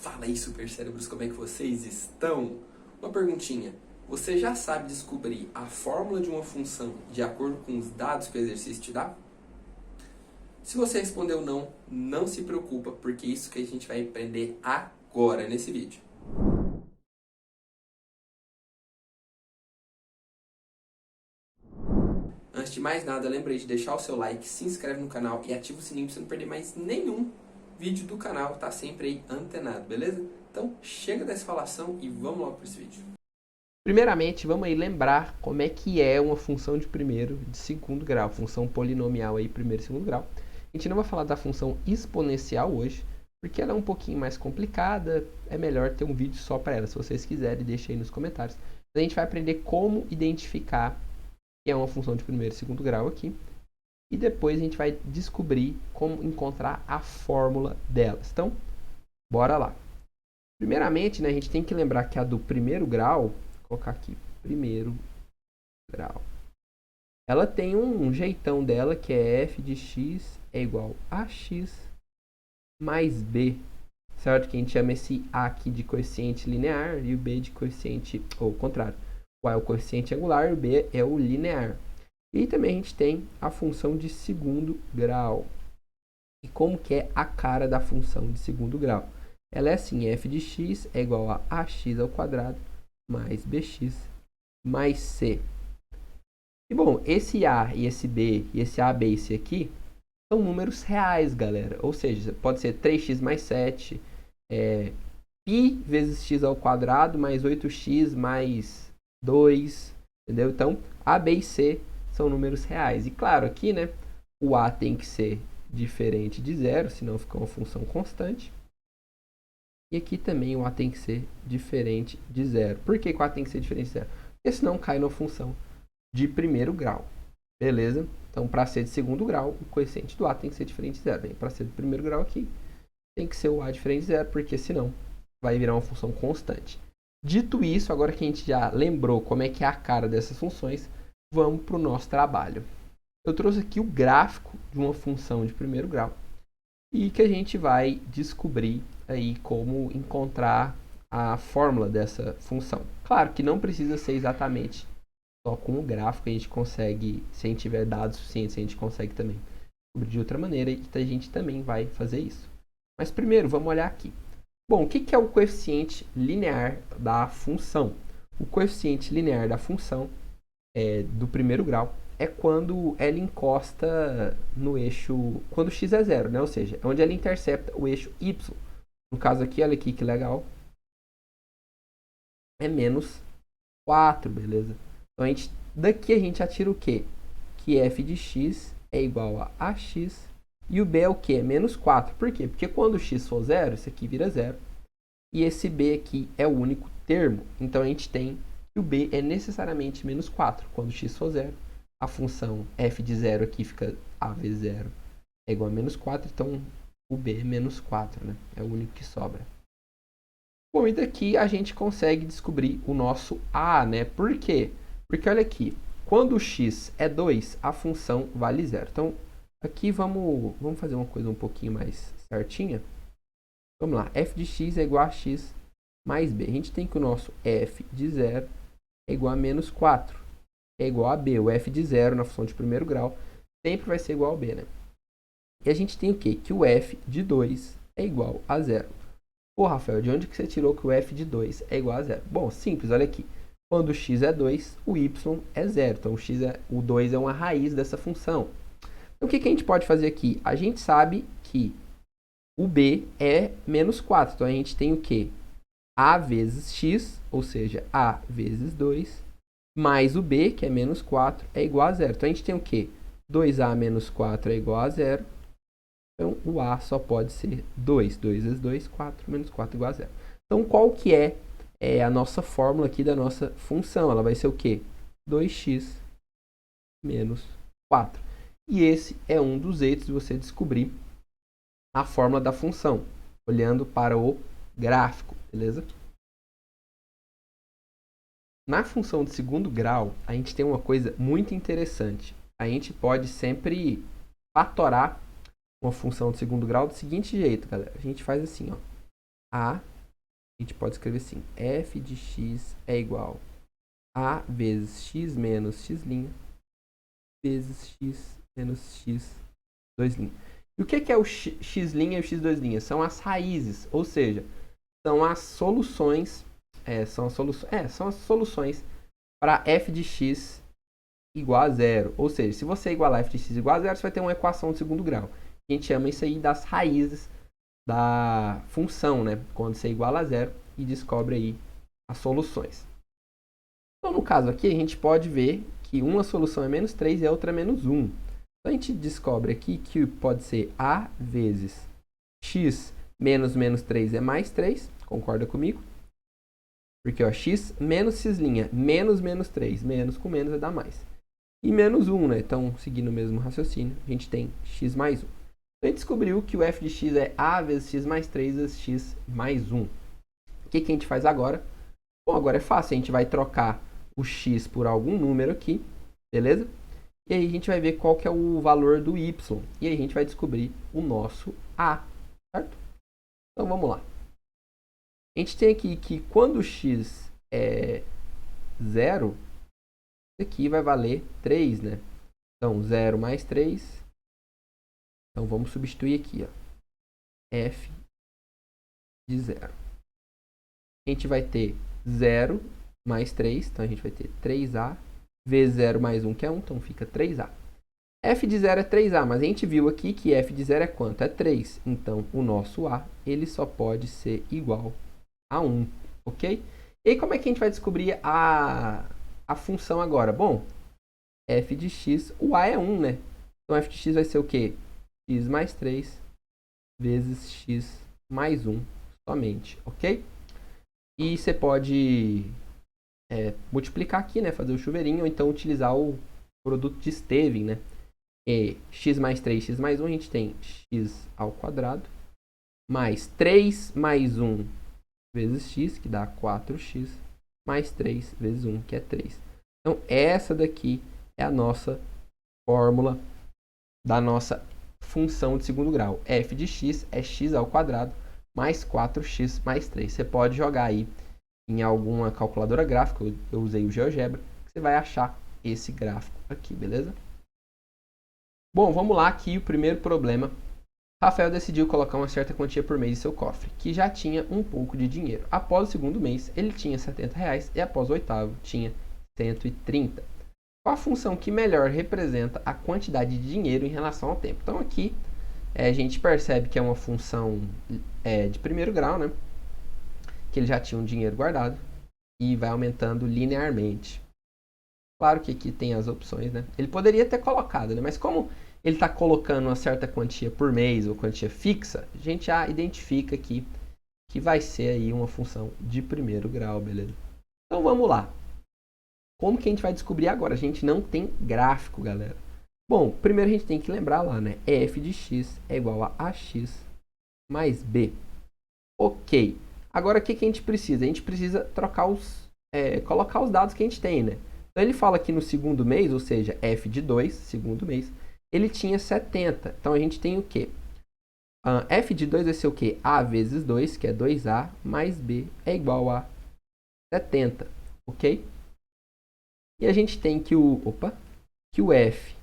Fala aí, supercérebros, como é que vocês estão? Uma perguntinha. Você já sabe descobrir a fórmula de uma função de acordo com os dados que o exercício te dá? Se você respondeu não, não se preocupa, porque é isso que a gente vai aprender agora nesse vídeo. Antes de mais nada, lembre de deixar o seu like, se inscreve no canal e ativa o sininho para você não perder mais nenhum vídeo do canal, tá sempre aí antenado, beleza? Então chega dessa falação e vamos logo para esse vídeo. Primeiramente, vamos aí lembrar como é que é uma função de primeiro e de segundo grau, função polinomial aí, primeiro e segundo grau. A gente não vai falar da função exponencial hoje, porque ela é um pouquinho mais complicada, é melhor ter um vídeo só para ela. Se vocês quiserem, deixem aí nos comentários. A gente vai aprender como identificar que é uma função de primeiro e segundo grau aqui, e depois a gente vai descobrir como encontrar a fórmula delas. Então, bora lá. Primeiramente, né, a gente tem que lembrar que a do primeiro grau, vou colocar aqui, primeiro grau, ela tem um jeitão dela que é f de x é igual a x mais b, certo? Que a gente chama esse a aqui de coeficiente linear e o b de coeficiente, ou o contrário, o a é o coeficiente angular e o b é o linear. E também a gente tem a função de segundo grau. E como que é a cara da função de segundo grau? Ela é assim, f de x é igual a ax ao quadrado mais bx mais c. E bom, esse a e esse b e esse a, b e c aqui são números reais, galera. Ou seja, pode ser 3x mais 7, π vezes x ao quadrado mais 8x mais 2, entendeu? Então, a, b e c são números reais. E claro, aqui, né, o a tem que ser diferente de zero, senão fica uma função constante. E aqui também o a tem que ser diferente de zero. Por que o a tem que ser diferente de zero? Porque senão cai numa função de primeiro grau. Beleza? Então, para ser de segundo grau, o coeficiente do a tem que ser diferente de zero. Para ser de primeiro grau aqui, tem que ser o a diferente de zero, porque senão vai virar uma função constante. Dito isso, agora que a gente já lembrou como é que é a cara dessas funções, vamos para o nosso trabalho. Eu trouxe aqui o gráfico de uma função de primeiro grau e que a gente vai descobrir aí como encontrar a fórmula dessa função. Claro que não precisa ser exatamente só com o gráfico, a gente consegue, se a gente tiver dados suficientes, a gente consegue também descobrir de outra maneira e a gente também vai fazer isso. Mas primeiro, vamos olhar aqui. Bom, o que é o coeficiente linear da função? O coeficiente linear da função do primeiro grau é quando ela encosta no eixo, quando x é zero, né? Ou seja, é onde ela intercepta o eixo y. No caso aqui, olha aqui que legal, é menos 4, beleza? Então, daqui a gente já tira o quê? Que f de x é igual a ax e o b é o quê? É menos 4. Por quê? Porque quando x for zero, isso aqui vira zero. E esse b aqui é o único termo. Então, a gente tem que o b é necessariamente menos 4. Quando x for zero, a função f de zero aqui fica a vezes zero é igual a menos 4. Então, o b é menos 4, né? É o único que sobra. Bom, e daqui a gente consegue descobrir o nosso a, né? Por quê? Porque olha aqui, quando o x é 2, a função vale zero. Então, aqui vamos fazer uma coisa um pouquinho mais certinha. Vamos lá, f de x é igual a x mais b. A gente tem que o nosso f de zero é igual a menos 4. É igual a b. O f de zero na função de primeiro grau sempre vai ser igual a b, né? E a gente tem o quê? Que o f de 2 é igual a zero. Pô, Rafael, de onde que você tirou que o f de 2 é igual a zero? Bom, simples, olha aqui. Quando o x é 2, o y é zero. Então, o 2 é uma raiz dessa função. Então, o que a gente pode fazer aqui? A gente sabe que o b é menos 4. Então, a gente tem o quê? A vezes x, ou seja, a vezes 2, mais o b, que é menos 4, é igual a zero. Então, a gente tem o quê? 2a menos 4 é igual a zero. Então, o a só pode ser 2. 2 vezes 2, 4, menos 4 igual a zero. Então, qual que é a nossa fórmula aqui da nossa função? Ela vai ser o quê? 2x menos 4. E esse é um dos jeitos de você descobrir a fórmula da função, olhando para o gráfico, beleza? Na função de segundo grau, a gente tem uma coisa muito interessante. A gente pode sempre fatorar uma função de segundo grau do seguinte jeito, galera. A gente faz assim, ó. A, a gente pode escrever assim, f de x é igual a vezes x menos x' vezes x menos x 2'. E o que é o x' e o x2'? São as raízes, ou seja, são as soluções, são as soluções para f de x igual a zero. Ou seja, se você igualar f de x igual a zero, você vai ter uma equação de segundo grau. A gente chama isso aí das raízes da função, né? Quando você iguala a zero e descobre aí as soluções. Então, no caso aqui, a gente pode ver que uma solução é menos 3 e a outra é menos 1. Então, a gente descobre aqui que pode ser a vezes x menos menos 3 é mais 3. Concorda comigo? Porque ó, x menos x', menos menos 3. Menos com menos vai dar mais. E menos 1, né? Então, seguindo o mesmo raciocínio, a gente tem x mais 1. Então, a gente descobriu que o f de x é a vezes x mais 3 vezes x mais 1. O que a gente faz agora? Bom, agora é fácil. A gente vai trocar o x por algum número aqui, beleza? E aí a gente vai ver qual que é o valor do y. E aí a gente vai descobrir o nosso a, certo? Então, vamos lá. A gente tem aqui que quando o x é 0, isso aqui vai valer 3, né? Então, 0 mais 3. Então, vamos substituir aqui, ó. F de 0. A gente vai ter 0 mais 3. Então, a gente vai ter 3a vezes 0 mais 1, que é 1. Então, fica 3a. F de 0 é 3a, mas a gente viu aqui que f de 0 é quanto? É 3. Então, o nosso a, ele só pode ser igual a 1, ok? E aí, como é que a gente vai descobrir a função agora? Bom, f de x, o a é 1, né? Então, f de x vai ser o quê? X mais 3 vezes x mais 1 somente, ok? E você pode multiplicar aqui, né? Fazer o chuveirinho, ou então utilizar o produto de Stevin, né? X mais 3, x mais 1, a gente tem x ao quadrado, mais 3 mais 1 vezes x, que dá 4x, mais 3 vezes 1, que é 3. Então, essa daqui é a nossa fórmula da nossa função de segundo grau. F de x é x ao quadrado mais 4x mais 3. Você pode jogar aí em alguma calculadora gráfica, eu usei o GeoGebra, que você vai achar esse gráfico aqui, beleza? Bom, vamos lá aqui, o primeiro problema. Rafael decidiu colocar uma certa quantia por mês em seu cofre, que já tinha um pouco de dinheiro. Após o segundo mês, ele tinha R$70 e após o oitavo, tinha 130. Qual a função que melhor representa a quantidade de dinheiro em relação ao tempo? Então, aqui a gente percebe que é uma função de primeiro grau, né? Que ele já tinha um dinheiro guardado e vai aumentando linearmente. Claro que aqui tem as opções, né? Ele poderia ter colocado, né? Mas como ele está colocando uma certa quantia por mês ou quantia fixa, a gente já identifica aqui que vai ser aí uma função de primeiro grau, beleza? Então vamos lá. Como que a gente vai descobrir agora? A gente não tem gráfico, galera. Bom, primeiro a gente tem que lembrar lá, né? f de x é igual a ax mais b. Ok. Agora o que a gente precisa? A gente precisa trocar colocar os dados que a gente tem, né? Então ele fala que no segundo mês, ou seja, f de 2, segundo mês, ele tinha 70. Então a gente tem o quê? F de 2 vai ser o quê? A vezes 2, que é 2a, mais b é igual a 70, ok? E a gente tem que que o f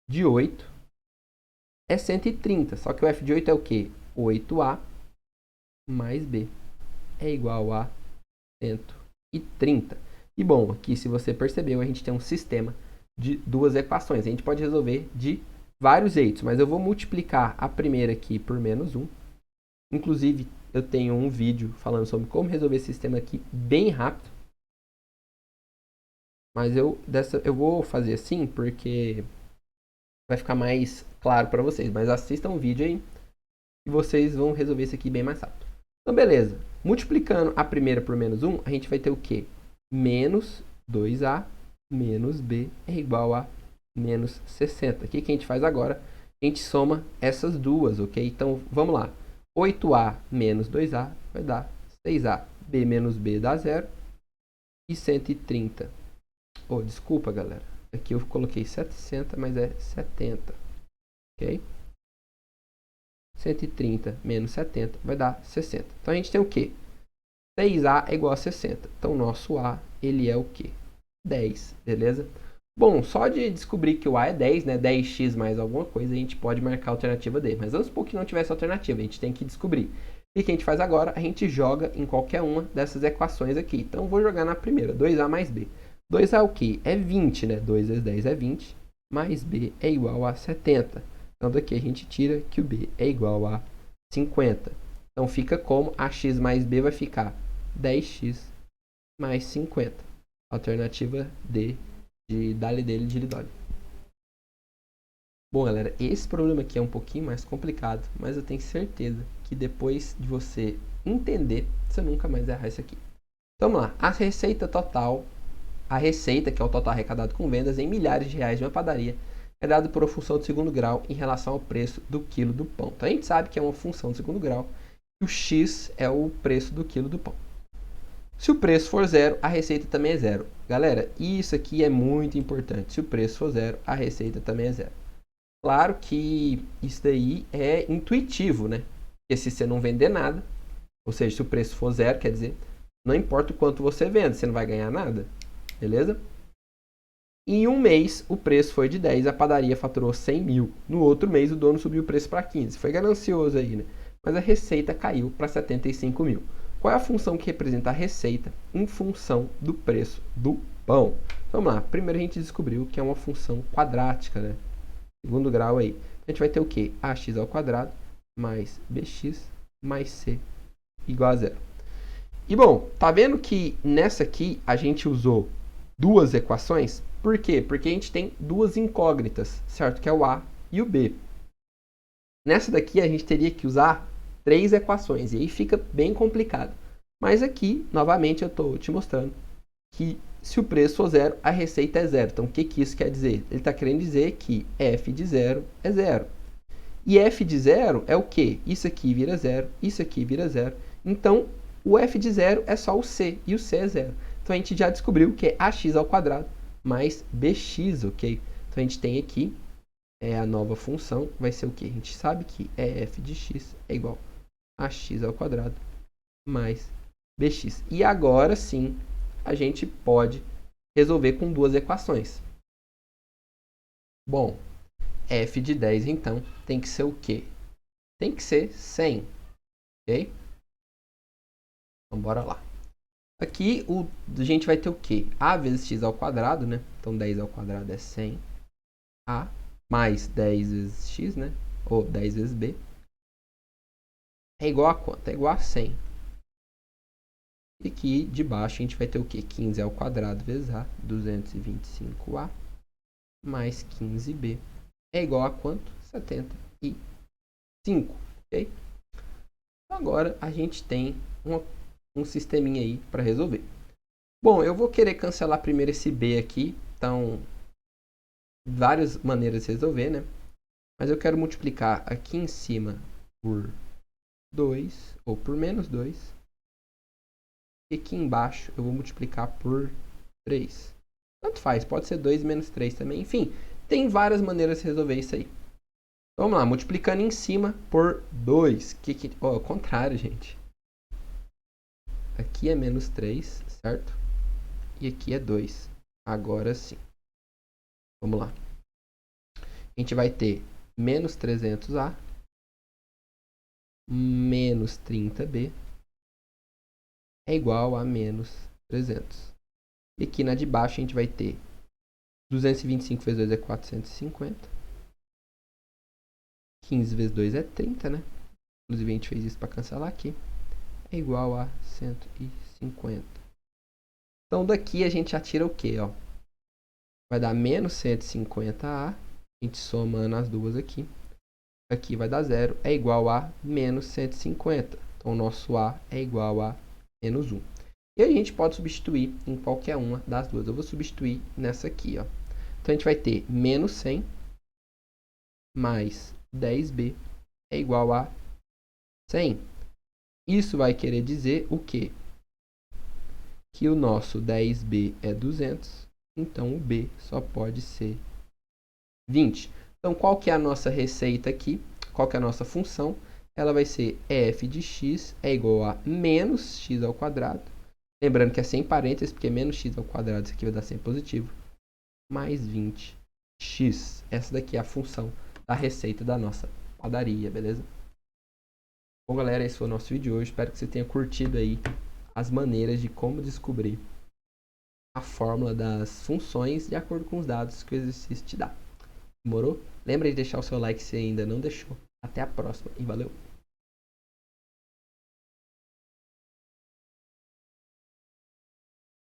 de 8 é 130. Só que o f de 8 é o quê? 8a mais b é igual a 130. E bom, aqui se você percebeu, a gente tem um sistema de duas equações. A gente pode resolver de vários jeitos, mas eu vou multiplicar a primeira aqui por menos 1. Inclusive, eu tenho um vídeo falando sobre como resolver esse sistema aqui bem rápido. Mas eu vou fazer assim porque vai ficar mais claro para vocês. Mas assistam o vídeo aí e vocês vão resolver isso aqui bem mais rápido. Então, beleza. Multiplicando a primeira por menos 1, a gente vai ter o quê? Menos 2a menos b é igual a menos 60. O que a gente faz agora? A gente soma essas duas, ok? Então, vamos lá. 8a menos 2a vai dar 6a. b menos b dá 0. E 130. Oh, desculpa, galera. Aqui eu coloquei 700, mas é 70. Ok? 130 menos 70 vai dar 60. Então a gente tem o quê? 6A é igual a 60. Então o nosso A, ele é o quê? 10, beleza? Bom, só de descobrir que o A é 10, né? 10x mais alguma coisa, a gente pode marcar a alternativa D. Mas vamos supor que não tivesse alternativa, a gente tem que descobrir. E o que a gente faz agora? A gente joga em qualquer uma dessas equações aqui. Então vou jogar na primeira, 2A mais B. 2A é o quê? É 20, né? 2 vezes 10 é 20, mais B é igual a 70. Então daqui a gente tira que o B é igual a 50. Então fica como AX mais B vai ficar 10x mais 50. Alternativa D de Dali dele de Lidoli. Bom, galera, esse problema aqui é um pouquinho mais complicado, mas eu tenho certeza que depois de você entender, você nunca mais vai errar isso aqui. Então vamos lá, a receita total, a receita, que é o total arrecadado com vendas em milhares de reais de uma padaria, é dado por uma função de segundo grau em relação ao preço do quilo do pão. Então a gente sabe que é uma função de segundo grau, e o x é o preço do quilo do pão. Se o preço for zero, a receita também é zero. Galera, isso aqui é muito importante. Se o preço for zero, a receita também é zero. Claro que isso daí é intuitivo, né? Porque se você não vender nada, ou seja, se o preço for zero, quer dizer, não importa o quanto você vende, você não vai ganhar nada. Beleza? Em um mês, o preço foi de 10, a padaria faturou 100 mil. No outro mês, o dono subiu o preço para 15. Foi ganancioso aí, né? Mas a receita caiu para 75 mil. Qual é a função que representa a receita em função do preço do pão? Vamos lá. Primeiro a gente descobriu que é uma função quadrática, né? Segundo grau aí. A gente vai ter o quê? Ax ao quadrado mais bx mais c igual a zero. E bom, tá vendo que nessa aqui a gente usou duas equações? Por quê? Porque a gente tem duas incógnitas, certo? Que é o A e o B. Nessa daqui a gente teria que usar 3 equações, e aí fica bem complicado. Mas aqui, novamente, eu estou te mostrando que se o preço for zero, a receita é zero. Então, o que isso quer dizer? Ele está querendo dizer que f de zero é zero. E f de zero é o quê? Isso aqui vira zero, isso aqui vira zero. Então, o f de zero é só o c, e o c é zero. Então, a gente já descobriu que é ax ao quadrado mais bx, ok? Então, a gente tem aqui a nova função, vai ser o quê? A gente sabe que f de x é igual a x ao quadrado mais bx. E agora sim, a gente pode resolver com duas equações. Bom, f de 10, então, tem que ser o quê? Tem que ser 100, ok? Então, bora lá. Aqui, a gente vai ter o quê? A vezes x ao quadrado, né? Então, 10 ao quadrado é 100a mais 10 vezes x, né? Ou 10 vezes b. É igual a quanto? É igual a 100. E aqui de baixo a gente vai ter o quê? 15 ao quadrado vezes a, 225a, mais 15b. É igual a quanto? 75, ok? Agora a gente tem um sisteminha aí para resolver. Bom, eu vou querer cancelar primeiro esse b aqui. Então, várias maneiras de resolver, né? Mas eu quero multiplicar aqui em cima por 2, ou por menos 2. E aqui embaixo eu vou multiplicar por 3. Tanto faz, pode ser 2 menos 3 também. Enfim, tem várias maneiras de resolver isso aí. Vamos lá, multiplicando em cima por 2. Ao contrário, gente. Aqui é menos 3, certo? E aqui é 2. Agora sim. Vamos lá. A gente vai ter menos 300A menos 30B é igual a menos 300. E aqui na de baixo a gente vai ter 225 vezes 2 é 450. 15 vezes 2 é 30, né? Inclusive a gente fez isso para cancelar aqui. É igual a 150. Então daqui a gente já tira o quê? Ó? Vai dar menos 150A. A gente somando as duas aqui. Aqui vai dar 0. É igual a menos 150. Então o nosso A é igual a menos 1. E a gente pode substituir em qualquer uma das duas. Eu vou substituir nessa aqui, ó. Então a gente vai ter menos 100 mais 10b é igual a 100. Isso vai querer dizer o quê? Que o nosso 10b é 200, então o b só pode ser 20. Então qual que é a nossa receita aqui? Qual que é a nossa função? ela vai ser f de x é igual a menos x ao quadrado. Lembrando que é sem parênteses, porque menos x ao quadrado, isso aqui vai dar sempre positivo. Mais 20x. Essa daqui é a função da receita da nossa padaria, beleza? Bom, galera, esse foi o nosso vídeo de hoje. Espero que você tenha curtido aí as maneiras de como descobrir a fórmula das funções de acordo com os dados que o exercício te dá. Demorou? Lembra de deixar o seu like se ainda não deixou. Até a próxima e valeu!